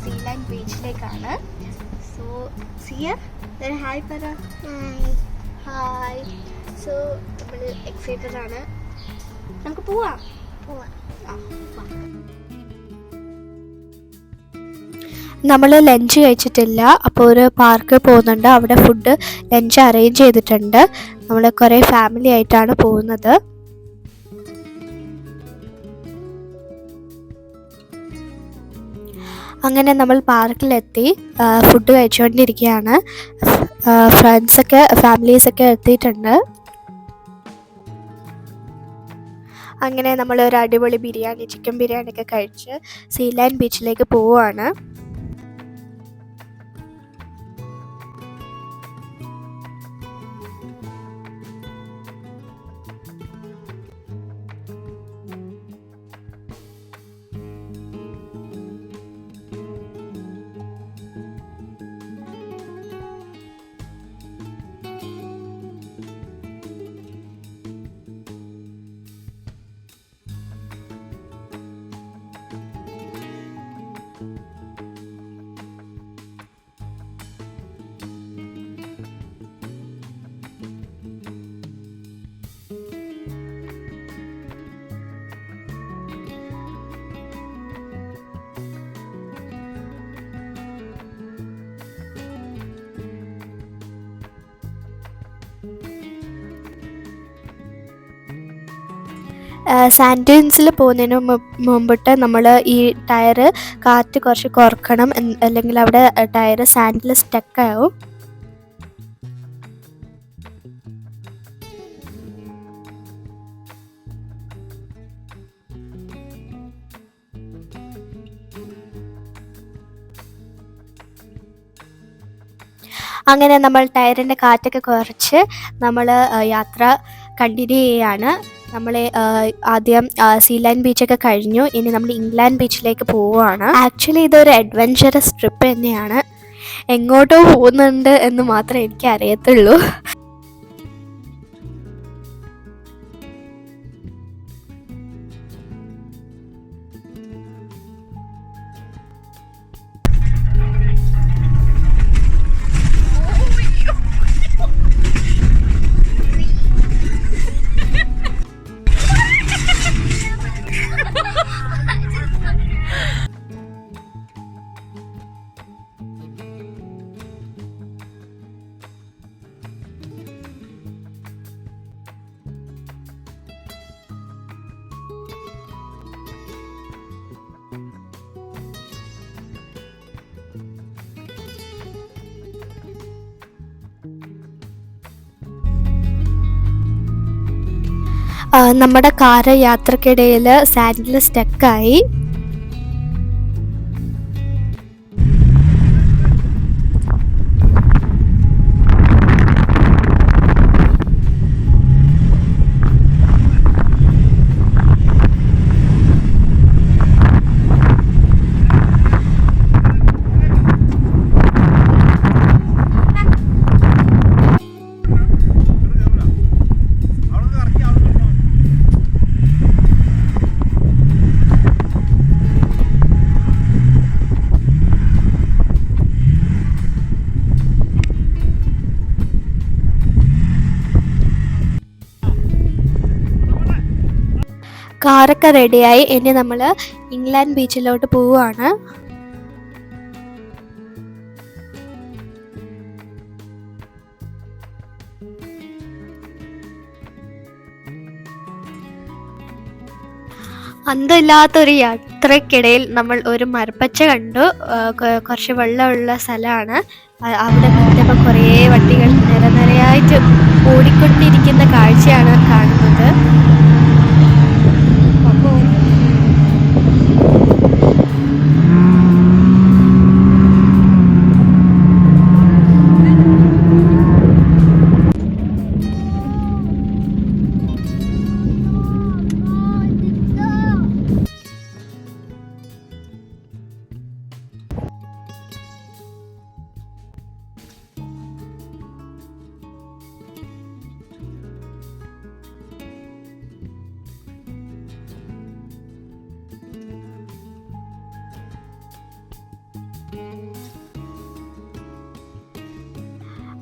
Sealand ബീച്ചിലേക്കാണ്. So സിയ hi പറ. Hi. So നമ്മൾ excited ആണ്. നമുക്ക് പോവാം. നമ്മൾ ലഞ്ച് കഴിച്ചിട്ടില്ല. അപ്പോൾ ഒരു പാർക്ക് പോകുന്നുണ്ട്. അവിടെ ഫുഡ് ലഞ്ച് അറേഞ്ച് ചെയ്തിട്ടുണ്ട്. നമ്മൾ കുറേ ഫാമിലി ആയിട്ടാണ് പോകുന്നത്. അങ്ങനെ നമ്മൾ പാർക്കിലെത്തി ഫുഡ് കഴിച്ചുകൊണ്ടിരിക്കുകയാണ്. ഫാമിലീസൊക്കെ എത്തിയിട്ടുണ്ട്. അങ്ങനെ നമ്മൾ ഒരു അടിപൊളി ചിക്കൻ ബിരിയാണി ഒക്കെ കഴിച്ച് സീലാൻഡ് ബീച്ചിലേക്ക് പോവുകയാണ്. സാൻഡ്യൂൺസിൽ പോകുന്നതിന് മുമ്പിട്ട് നമ്മൾ ഈ ടയറ് കാറ്റ് കുറച്ച് കുറക്കണം, അല്ലെങ്കിൽ അവിടെ ടയറ് സാൻഡിൽ സ്റ്റക്കാവും. അങ്ങനെ നമ്മൾ ടയറിൻ്റെ കാറ്റൊക്കെ കുറച്ച് നമ്മൾ യാത്ര കണ്ടിന്യൂ ചെയ്യാണ്. നമ്മൾ ആദ്യം സീലാൻഡ് ബീച്ചൊക്കെ കഴിഞ്ഞു. ഇനി നമ്മൾ ഇംഗ്ലാൻഡ് ബീച്ചിലേക്ക് പോവുകയാണ്. ആക്ച്വലി ഇതൊരു അഡ്വഞ്ചറസ് ട്രിപ്പ് തന്നെയാണ്. എങ്ങോട്ടോ പോകുന്നുണ്ട് എന്ന് മാത്രമേ എനിക്ക് അറിയത്തുള്ളൂ. നമ്മുടെ കാറ് യാത്രക്കിടയിൽ സാൻഡിൽ സ്റ്റക്കായി. കാറൊക്കെ റെഡിയായി. ഇനി നമ്മൾ ഇംഗ്ലാൻഡ് ബീച്ചിലോട്ട് പോവുകയാണ്. അന്തമില്ലാത്തൊരു യാത്രക്കിടയിൽ നമ്മൾ ഒരു മരപ്പച്ച കണ്ടു. കുറച്ച് വെള്ളമുള്ള സ്ഥലമാണ്. അവിടെ നോക്കിയപ്പോൾ കുറേ വണ്ടികൾ നിരനിരയായിട്ട് ഓടിക്കൊണ്ടിരിക്കുന്ന കാഴ്ചയാണ് കാണുന്നത്.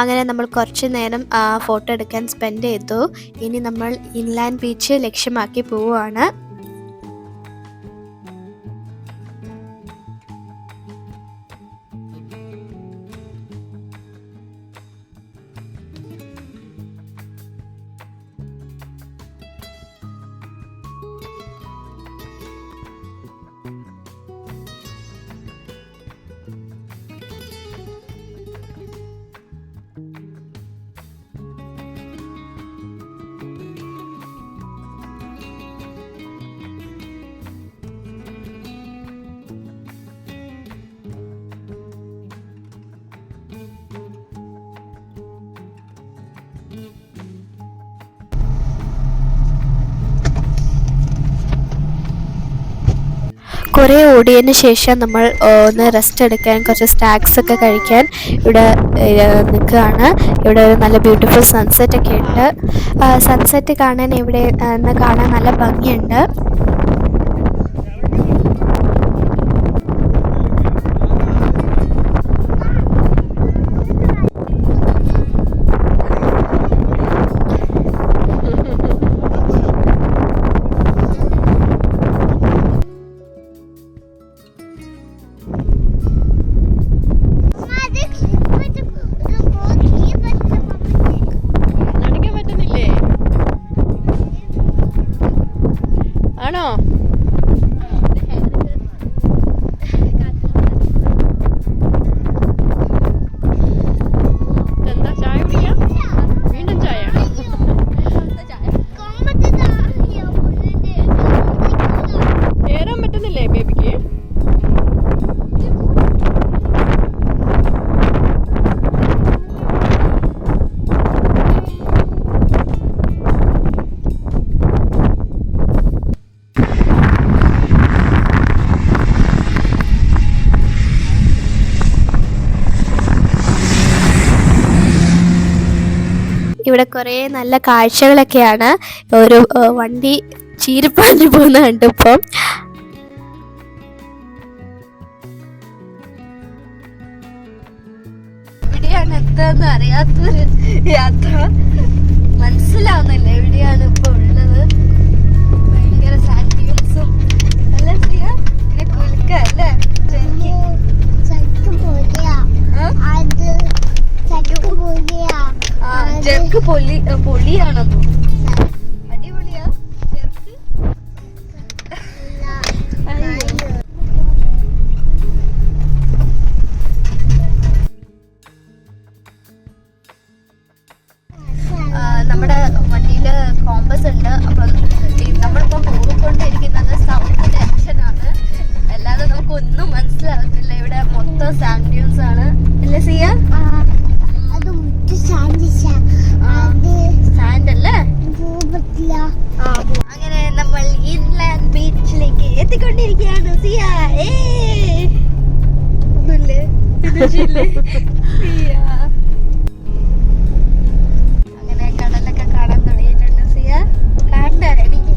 അങ്ങനെ നമ്മൾ കുറച്ച് നേരം ഫോട്ടോ എടുക്കാൻ സ്പെൻഡ് ചെയ്തു. ഇനി നമ്മൾ ഇൻലാൻഡ് ബീച്ച് ലക്ഷ്യമാക്കി പോവുകയാണ്. കുറേ ഓടിയതിന് ശേഷം നമ്മൾ ഒന്ന് റെസ്റ്റ് എടുക്കാൻ കുറച്ച് സ്നാക്സ് ഒക്കെ കഴിക്കാൻ ഇവിടെ നിൽക്കുകയാണ്. ഇവിടെ ഒരു നല്ല ബ്യൂട്ടിഫുൾ സൺസെറ്റ് ഒക്കെ ഉണ്ട്. സൺസെറ്റ് കാണാൻ ഇവിടെ കാണാൻ നല്ല ഭംഗിയുണ്ട്. ആണോ? എന്താ ചായ കുടിക്കാം? വീണ്ടും ചായ? കേറാൻ പറ്റുന്നില്ലേ ബേബിക്ക്? ഇവിടെ കുറേ നല്ല കാഴ്ചകളൊക്കെയാണ്. ഒരു വണ്ടി ചീരിപ്പാഞ്ഞു പോകുന്ന കണ്ടു ഇപ്പം. എവിടെയാണ് എന്താന്ന് അറിയാത്തൊരു യാത്ര. മനസ്സിലാവുന്നില്ല എവിടെയാണ് ഇപ്പൊ ഉള്ളത്. ഭയങ്കര സാൻഡ്യൂൺസും എല്ലാം ചെയ്യാം. പിന്നെ കുലുക്കല്ലേ ജെർക്ക് പൊളിയാണെന്നോ? അടിപൊളിയാ ജെർക്ക്. നമ്മുടെ വണ്ടിയില് കോമ്പസ് ഉണ്ട്. അപ്പൊ നമ്മളിപ്പോ പോയിക്കൊണ്ടിരിക്കുന്നത് സൗത്ത് ഡയറക്ഷനാണ്. അല്ലാതെ നമുക്ക് ഒന്നും മനസ്സിലാകത്തില്ല. ഇവിടെ മൊത്തം സാൻഡ് ഡ്യൂൺസ് ആണ് അല്ലേ സിയ? സാൻഡ് അല്ലേ? അങ്ങനെ നമ്മൾ ഇൻലാൻഡ് ബീച്ചിലേക്ക് എത്തിക്കൊണ്ടിരിക്കുകയാണ് സിയ. ഒന്നുമില്ലേ സിയ? അങ്ങനെ കടലൊക്കെ കാണാൻ തുടങ്ങിയിട്ടുണ്ട് സിയ. കാണണ്ടേ എനിക്ക്?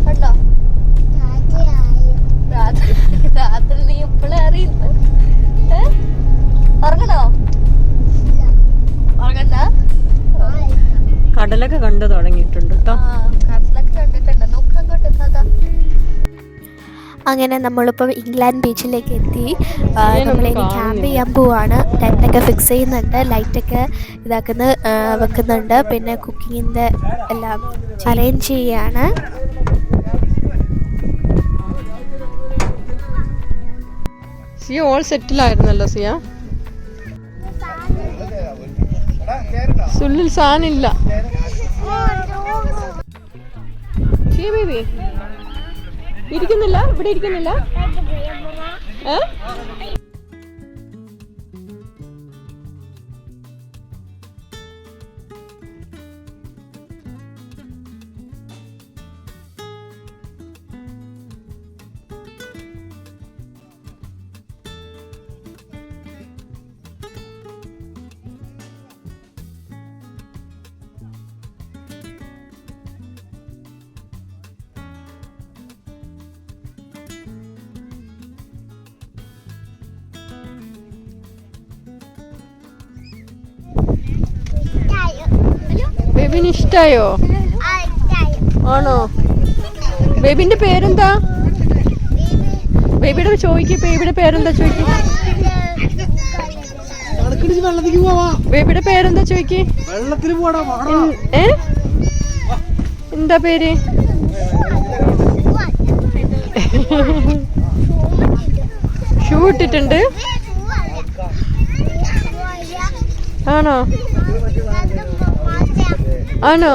കണ്ടോ? രാത്രി നീ എപ്പോഴും അറിയുന്നു. ഉറങ്ങണോ? ഉറങ്ങണ്ട. കടലൊക്കെ കണ്ടു തുടങ്ങിയിട്ടുണ്ട് കേട്ടോ. കടലൊക്കെ കണ്ടിട്ടുണ്ട്. നോക്കങ്ങോട്ട് കഥ. അങ്ങനെ നമ്മളിപ്പോൾ ഇംഗ്ലണ്ട് ബീച്ചിലേക്ക് എത്തി. നമ്മളിനി ക്യാമ്പ് ചെയ്യാൻ പോവാണ്. ടെൻറ്റൊക്കെ ഫിക്സ് ചെയ്യുന്നുണ്ട്, ലൈറ്റൊക്കെ വെക്കുന്നുണ്ട്, പിന്നെ കുക്കിങ്ങിൻ്റെ എല്ലാം അറേഞ്ച് ചെയ്യാണ്. സിയ ഓൾ സെറ്റിലായിരുന്നല്ലോ സിയ. സുള്ളിൽ സാധനമില്ല. സിയ ബേബി ഇരിക്കുന്നില്ല, ഇവിടെ ഇരിക്കുന്നില്ല. ബേബിന് ഇഷ്ടായോ? ആണോ? ബേബിന്റെ പേരെന്താ? ബേബിയുടെ ചോദിക്ക്, ബേബിയുടെ പേരെന്താ ചോദിക്ക്. ബേബിയുടെ പേരെന്താ ചോദിക്ക്. എന്താ പേര്? ഷൂ ഇട്ടിട്ടുണ്ട്. ആണോ? ആണോ?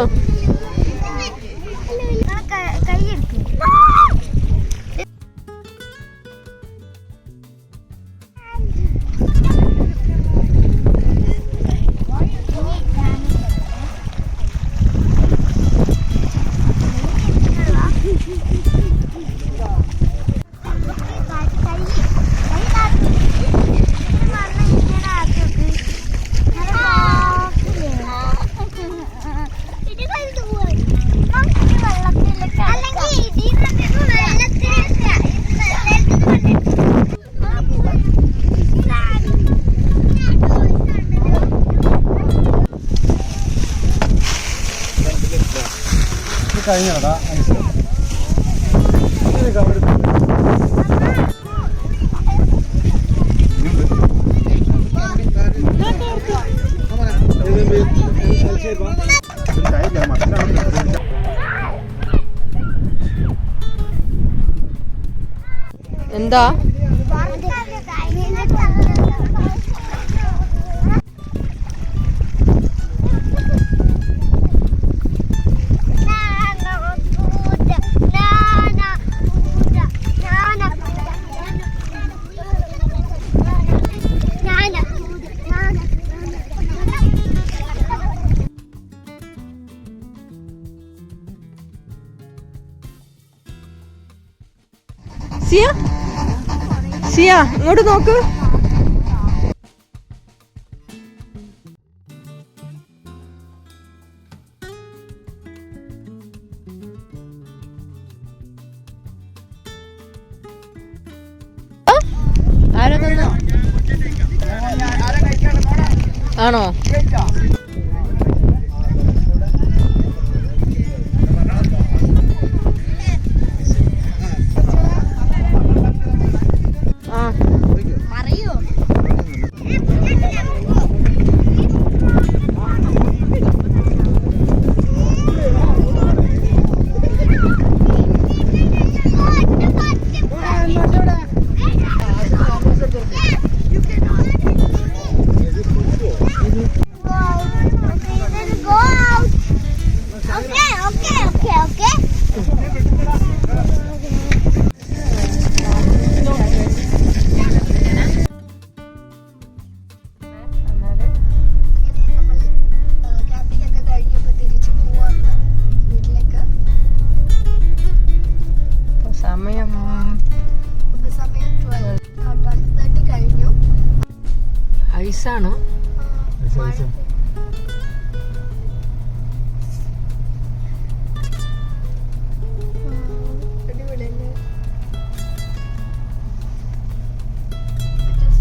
കഴിഞ്ഞാടാ എന്താ? സിയ, സിയ ഇങ്ങോട്ട് നോക്ക്. ആണോ? ഐസാണോ?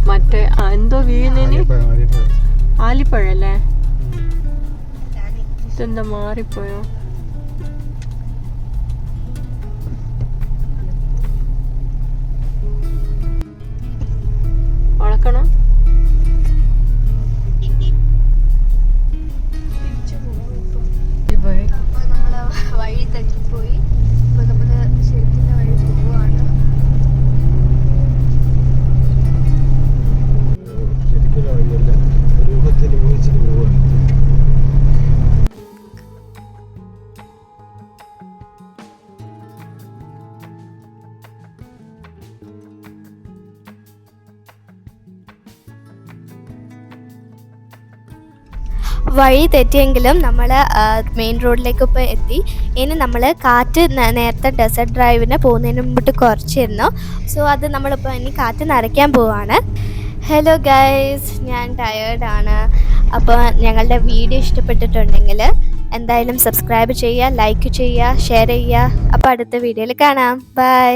മറ്റേ എന്തോ വീണിന് ആലിപ്പഴല്ലേ? ഇതെന്താ മാറിപ്പോയോ? വളക്കണം. വഴി തെറ്റിപ്പോയി. ഇപ്പൊ നമ്മള് ശരിക്കും വഴി പോവാണ്. ശരിക്കുള്ള വഴിയല്ല, രൂപത്തിൽ ഊഹിച്ചിട്ട് പോവാണ്. വഴി തെറ്റിയെങ്കിലും നമ്മൾ മെയിൻ റോഡിലേക്ക് ഇപ്പോൾ എത്തി. ഇനി നമ്മൾ കാറ്റ് നേരത്തെ ഡെസേർട്ട് ഡ്രൈവിന് പോകുന്നതിന് മുമ്പിട്ട് കുറച്ചിരുന്നു. സോ അത് നമ്മളിപ്പോൾ ഇനി കാറ്റ് നിറയ്ക്കാൻ പോവാണ്. ഹലോ ഗൈസ്, ഞാൻ ടയേർഡാണ്. അപ്പോൾ ഞങ്ങളുടെ വീഡിയോ ഇഷ്ടപ്പെട്ടിട്ടുണ്ടെങ്കിൽ എന്തായാലും സബ്സ്ക്രൈബ് ചെയ്യുക, ലൈക്ക് ചെയ്യുക, ഷെയർ ചെയ്യുക. അപ്പോൾ അടുത്ത വീഡിയോയിൽ കാണാം. ബൈ.